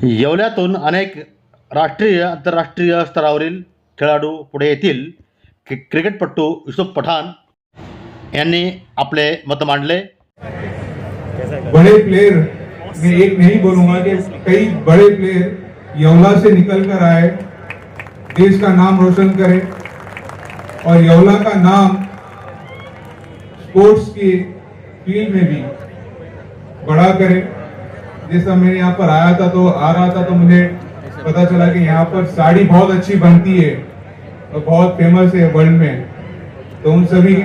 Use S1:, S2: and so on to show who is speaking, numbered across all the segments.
S1: येवल्यातून अनेक राष्ट्रीय आंतरराष्ट्रीय स्तरावरील खेळाडू पुढे येतील. क्रिकेटपटू युसुफ पठाण यांनी आपले मत मांडले.
S2: बड़े प्लेयर मैं एक नहीं बोलूंगा कि कई बड़े प्लेयर येवला से निकल कर आए, देश का नाम रोशन करे और येवला का नाम स्पोर्ट्स की फील्ड में भी बड़ा करे. जैसा मैं यहाँ पर आया था तो आ रहा था तो मुझे पता चला कि यहाँ पर साड़ी बहुत अच्छी बनती है और बहुत फेमस है वर्ल्ड में. तो उन सभी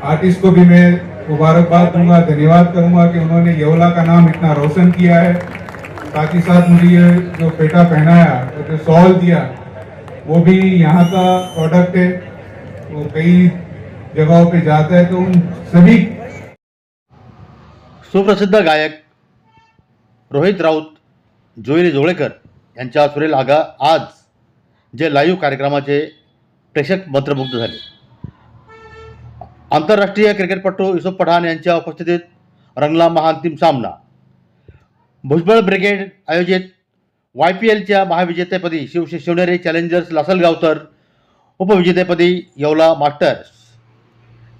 S2: आर्टिस्ट को भी मैं मुबारकबाद दूंगा, धन्यवाद करूंगा कि उन्होंने येवला का नाम इतना रोशन किया है. साथ ही साथ मुझे ये जो पेटा पहनाया और जो शॉल दिया वो भी यहाँ का प्रोडक्ट है, वो कई जगहों पे जाता है. तो उन सभी
S1: सुप्रसिद्ध गायक रोहित राऊत, जोईली जोगळेकर यांच्या सुरेल आज जे लाईव्ह कार्यक्रमाचे प्रेक्षक मंत्रमुग्ध झाले. आंतरराष्ट्रीय क्रिकेटपटू युसुफ पठाण यांच्या उपस्थितीत रंगला महाअंतिम सामना. भुजबळ ब्रिगेड आयोजित YPLच्या महाविजेतेपदी शिवनेरी चॅलेंजर्स लासलगाव तर उपविजेतेपदी येवला मास्टर्स.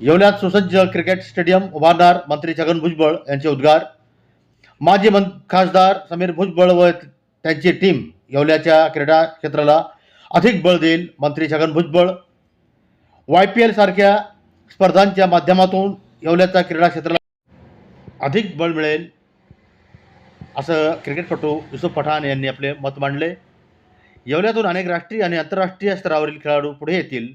S1: येवल्यात सुसज्ज क्रिकेट स्टेडियम उभारणार मंत्री छगन भुजबळ यांचे उद्गार. माजी खासदार समीर भुजबळ व त्यांची टीम येवल्याच्या क्रीडा क्षेत्राला अधिक बळ देईल. मंत्री छगन भुजबळ. YPL सारख्या स्पर्धांच्या माध्यमातून येवल्याच्या क्रीडा क्षेत्राला अधिक बळ मिळेल असं क्रिकेटपटू युसुफ पठाण यांनी आपले मत मांडले. येवल्यातून अनेक राष्ट्रीय आणि आंतरराष्ट्रीय स्तरावरील खेळाडू पुढे येतील.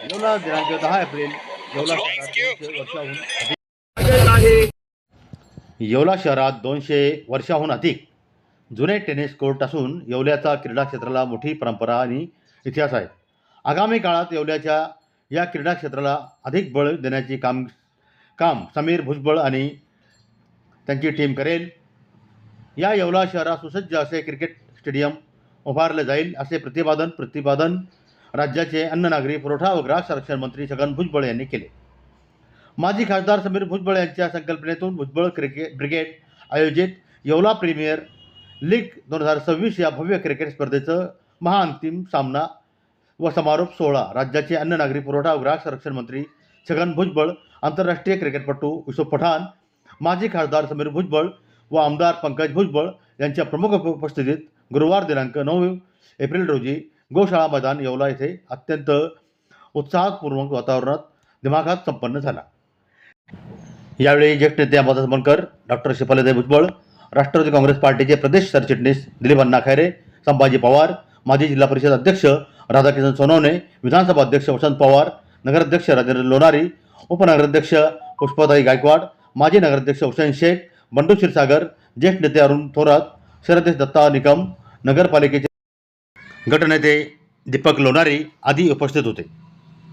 S1: येवला दिनांक 10 एप्रिल येवला शहरात 200 वर्षाहून अधिक जुने टेनिस कोर्ट असून येवल्याचा क्रीडा क्षेत्राला मोठी परंपरा आणि इतिहास आहे. आगामी काळात येवल्याच्या या क्रीडा क्षेत्राला अधिक बळ देण्याचे काम समीर भुजबळ आणि त्यांची टीम करेल. या येवला शहरात सुसज्ज असे क्रिकेट स्टेडियम उभारले जाईल असे प्रतिपादन राज्याचे अन्न नागरी पुरवठा व ग्राहक संरक्षण मंत्री छगन भुजबळ यांनी केले. माजी खासदार समीर भुजबळ यांच्या संकल्पनेतून भुजबळ क्रिकेट ब्रिगेड आयोजित येवला प्रीमियर लीग 2026 या भव्य क्रिकेट स्पर्धेचं महाअंतिम सामना व समारोप सोहळा राज्याचे अन्न नागरी पुरवठा व ग्राहक संरक्षण मंत्री छगन भुजबळ, आंतरराष्ट्रीय क्रिकेटपटू युसुफ पठाण, माजी खासदार समीर भुजबळ व आमदार पंकज भुजबळ यांच्या प्रमुख उपस्थितीत गुरुवार दिनांक 9 एप्रिल रोजी गोशाळा मैदान येवला येथे अत्यंत उत्साहपूर्ण वातावरणात दिमाखात संपन्न झाला. यावेळी ज्येष्ठ नेते अंबादास बनकर, डॉक्टर शिपालीताई भुजबळ, राष्ट्रवादी काँग्रेस पार्टीचे प्रदेश सरचिटणीस दिलीप अण्णा खैरे, संभाजी पवार, माजी जिल्हा परिषद अध्यक्ष राधाकिशन सोनवणे, विधानसभा अध्यक्ष वसंत पवार, नगराध्यक्ष राजेंद्र लोणारी, उपनगराध्यक्ष पुष्पाताई गायकवाड, माजी नगराध्यक्ष हुसेन शेख, बंडू क्षीरसागर, ज्येष्ठ नेते अरुण थोरात, शरदेश दत्ता निकम, नगरपालिकेचे गटनेते दीपक लोणारी आदी उपस्थित होते.